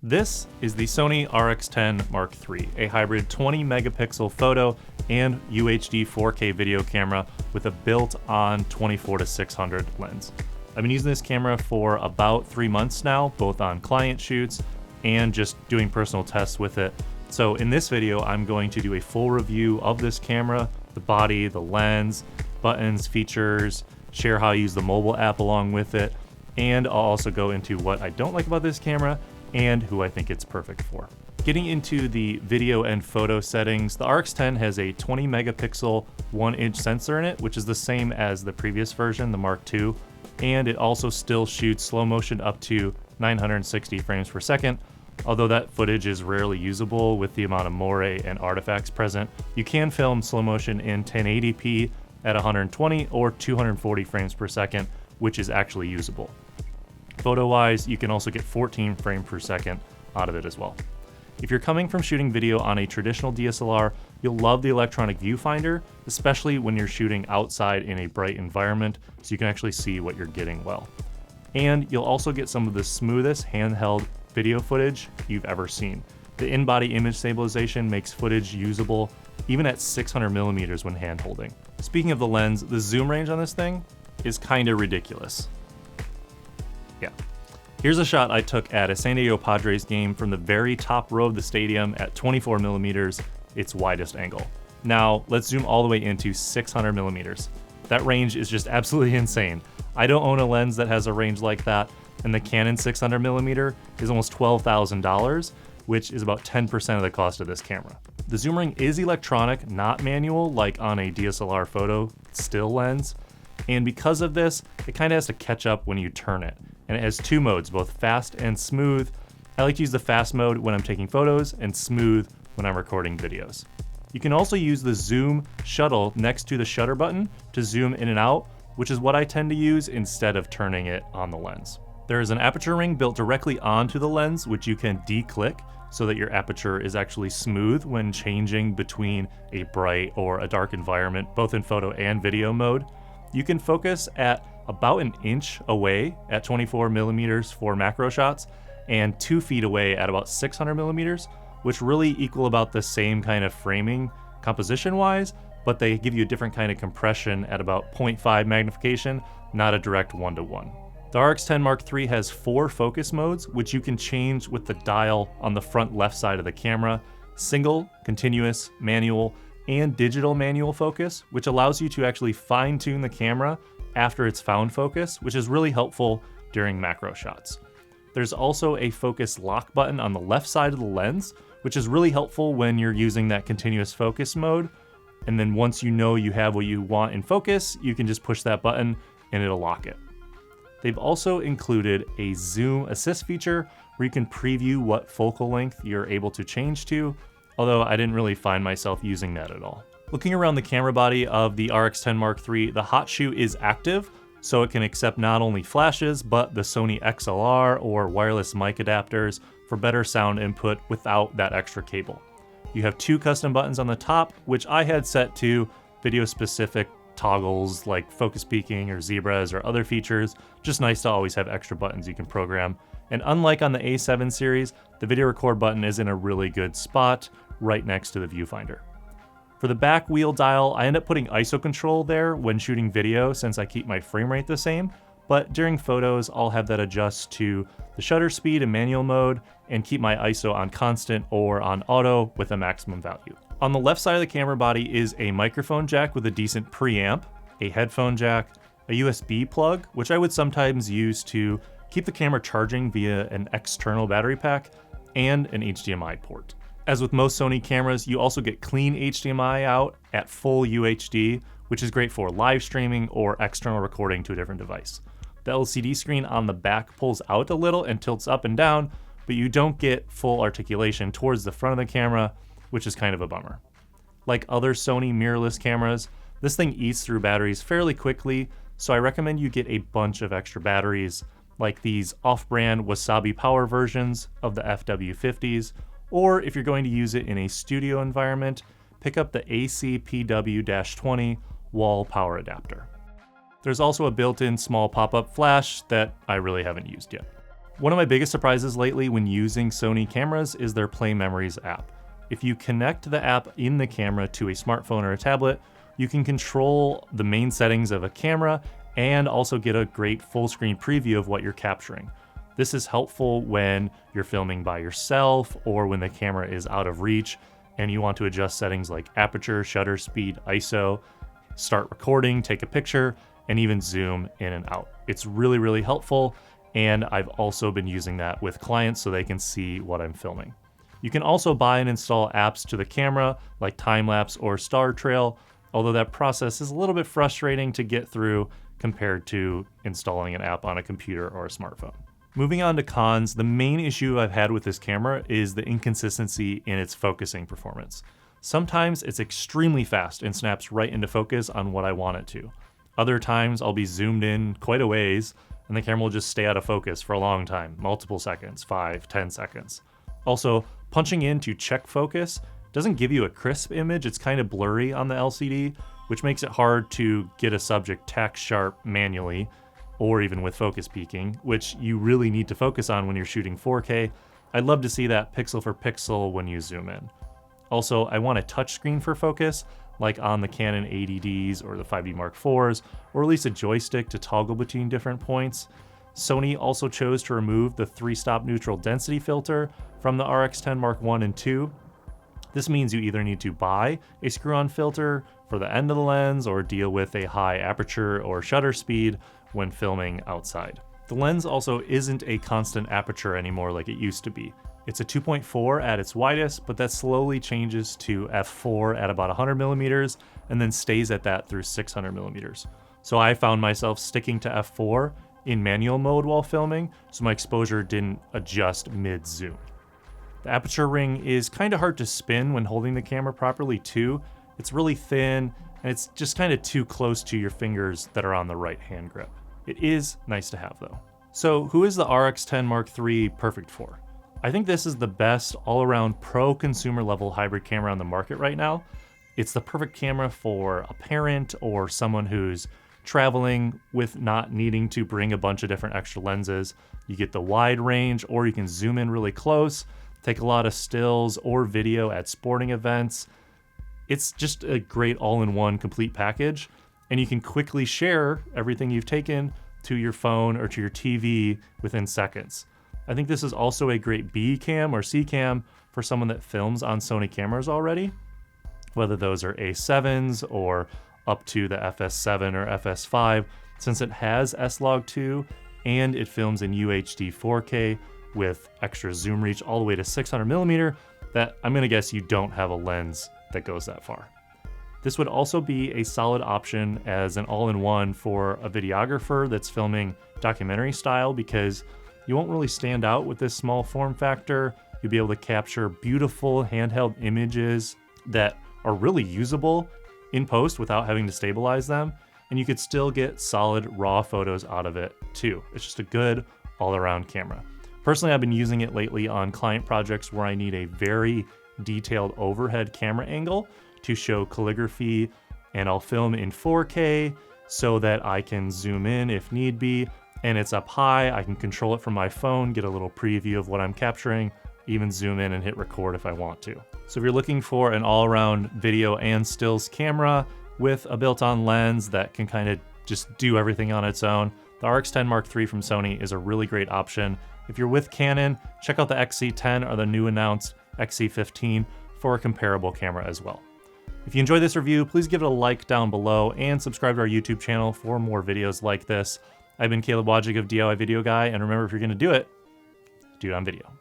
This is the Sony RX10 Mark III, a hybrid 20 megapixel photo and UHD 4K video camera with a built-on 24-600 lens. I've been using this camera for about 3 months now, both on client shoots and just doing personal tests with it. So in this video, I'm going to do a full review of this camera, the body, the lens, buttons, features, share how I use the mobile app along with it, and I'll also go into what I don't like about this camera and who I think it's perfect for. Getting into the video and photo settings, the RX10 has a 20 megapixel 1-inch sensor in it, which is the same as the previous version, the Mark II, and it also still shoots slow motion up to 960 frames per second. Although that footage is rarely usable with the amount of moire and artifacts present, you can film slow motion in 1080p at 120 or 240 frames per second, which is actually usable. Photo-wise, you can also get 14 frames per second out of it as well. If you're coming from shooting video on a traditional DSLR, you'll love the electronic viewfinder, especially when you're shooting outside in a bright environment, so you can actually see what you're getting well. And you'll also get some of the smoothest handheld video footage you've ever seen. The in-body image stabilization makes footage usable even at 600 millimeters when hand-holding. Speaking of the lens, the zoom range on this thing is kinda ridiculous. Yeah. Here's a shot I took at a San Diego Padres game from the very top row of the stadium at 24 millimeters, its widest angle. Now, let's zoom all the way into 600 millimeters. That range is just absolutely insane. I don't own a lens that has a range like that, and the Canon 600 millimeter is almost $12,000, which is about 10% of the cost of this camera. The zoom ring is electronic, not manual, like on a DSLR photo still lens, and because of this, it kinda has to catch up when you turn it. And it has two modes, both fast and smooth. I like to use the fast mode when I'm taking photos and smooth when I'm recording videos. You can also use the zoom shuttle next to the shutter button to zoom in and out, which is what I tend to use instead of turning it on the lens. There is an aperture ring built directly onto the lens, which you can de-click so that your aperture is actually smooth when changing between a bright or a dark environment, both in photo and video mode. You can focus at about an inch away at 24 millimeters for macro shots and 2 feet away at about 600 millimeters, which really equal about the same kind of framing composition wise, but they give you a different kind of compression at about 0.5 magnification, not a direct 1-to-1. The RX10 Mark III has 4 focus modes, which you can change with the dial on the front left side of the camera: single, continuous, manual, and digital manual focus, which allows you to actually fine-tune the camera after it's found focus, which is really helpful during macro shots. There's also a focus lock button on the left side of the lens, which is really helpful when you're using that continuous focus mode. And then once you know you have what you want in focus, you can just push that button and it'll lock it. They've also included a zoom assist feature where you can preview what focal length you're able to change to, although I didn't really find myself using that at all. Looking around the camera body of the RX10 Mark III, the Hotsho is active, so it can accept not only flashes, but the Sony XLR or wireless mic adapters for better sound input without that extra cable. You have 2 custom buttons on the top, which I had set to video-specific toggles like focus peaking or zebras or other features. Just nice to always have extra buttons you can program. And unlike on the A7 series, the video record button is in a really good spot right next to the viewfinder. For the back wheel dial, I end up putting ISO control there when shooting video since I keep my frame rate the same, but during photos, I'll have that adjust to the shutter speed in manual mode and keep my ISO on constant or on auto with a maximum value. On the left side of the camera body is a microphone jack with a decent preamp, a headphone jack, a USB plug, which I would sometimes use to keep the camera charging via an external battery pack, and an HDMI port. As with most Sony cameras, you also get clean HDMI out at full UHD, which is great for live streaming or external recording to a different device. The LCD screen on the back pulls out a little and tilts up and down, but you don't get full articulation towards the front of the camera, which is kind of a bummer. Like other Sony mirrorless cameras, this thing eats through batteries fairly quickly, so I recommend you get a bunch of extra batteries, like these off-brand Wasabi Power versions of the FW50s, or if you're going to use it in a studio environment, pick up the ACPW-20 wall power adapter. There's also a built-in small pop-up flash that I really haven't used yet. One of my biggest surprises lately when using Sony cameras is their PlayMemories app. If you connect the app in the camera to a smartphone or a tablet, you can control the main settings of a camera and also get a great full screen preview of what you're capturing. This is helpful when you're filming by yourself or when the camera is out of reach and you want to adjust settings like aperture, shutter speed, ISO, start recording, take a picture, and even zoom in and out. It's really, really helpful, and I've also been using that with clients so they can see what I'm filming. You can also buy and install apps to the camera like time-lapse or star trail, although that process is a little bit frustrating to get through compared to installing an app on a computer or a smartphone. Moving on to cons, the main issue I've had with this camera is the inconsistency in its focusing performance. Sometimes it's extremely fast and snaps right into focus on what I want it to. Other times I'll be zoomed in quite a ways and the camera will just stay out of focus for a long time, multiple seconds, 5, 10 seconds. Also, punching in to check focus doesn't give you a crisp image, it's kind of blurry on the LCD, which makes it hard to get a subject tack sharp manually, or even with focus peaking, which you really need to focus on when you're shooting 4K. I'd love to see that pixel for pixel when you zoom in. Also, I want a touchscreen for focus, like on the Canon 80Ds or the 5D Mark IVs, or at least a joystick to toggle between different points. Sony also chose to remove the 3-stop neutral density filter from the RX10 Mark I and II. This means you either need to buy a screw-on filter for the end of the lens or deal with a high aperture or shutter speed when filming outside. The lens also isn't a constant aperture anymore like it used to be. It's a 2.4 at its widest, but that slowly changes to f4 at about 100 millimeters and then stays at that through 600 millimeters. So I found myself sticking to f4 in manual mode while filming, so my exposure didn't adjust mid-zoom. The aperture ring is kind of hard to spin when holding the camera properly too. It's really thin and it's just kind of too close to your fingers that are on the right hand grip. It is nice to have though. So who is the RX10 Mark III perfect for? I think this is the best all-around pro consumer level hybrid camera on the market right now. It's the perfect camera for a parent or someone who's traveling with not needing to bring a bunch of different extra lenses. You get the wide range, or you can zoom in really close, take a lot of stills or video at sporting events. It's just a great all-in-one complete package, and you can quickly share everything you've taken to your phone or to your TV within seconds. I think this is also a great B cam or C cam for someone that films on Sony cameras already, whether those are A7s or up to the FS7 or FS5, since it has S-Log2 and it films in UHD 4K with extra zoom reach all the way to 600 millimeter, that I'm gonna guess you don't have a lens that goes that far. This would also be a solid option as an all-in-one for a videographer that's filming documentary style, because you won't really stand out with this small form factor. You'll be able to capture beautiful handheld images that are really usable in post without having to stabilize them, and you could still get solid raw photos out of it too. It's just a good all-around camera. Personally, I've been using it lately on client projects where I need a very detailed overhead camera angle to show calligraphy, and I'll film in 4K so that I can zoom in if need be, and it's up high. I can control it from my phone, get a little preview of what I'm capturing, even zoom in and hit record if I want to. So if you're looking for an all-around video and stills camera with a built-on lens that can kind of just do everything on its own, the RX10 Mark III from Sony is a really great option. If you're with Canon, check out the XC10 or the new announced XC15 for a comparable camera as well. If you enjoyed this review, please give it a like down below and subscribe to our YouTube channel for more videos like this. I've been Caleb Wojcik of DIY Video Guy, and remember, if you're gonna do it on video.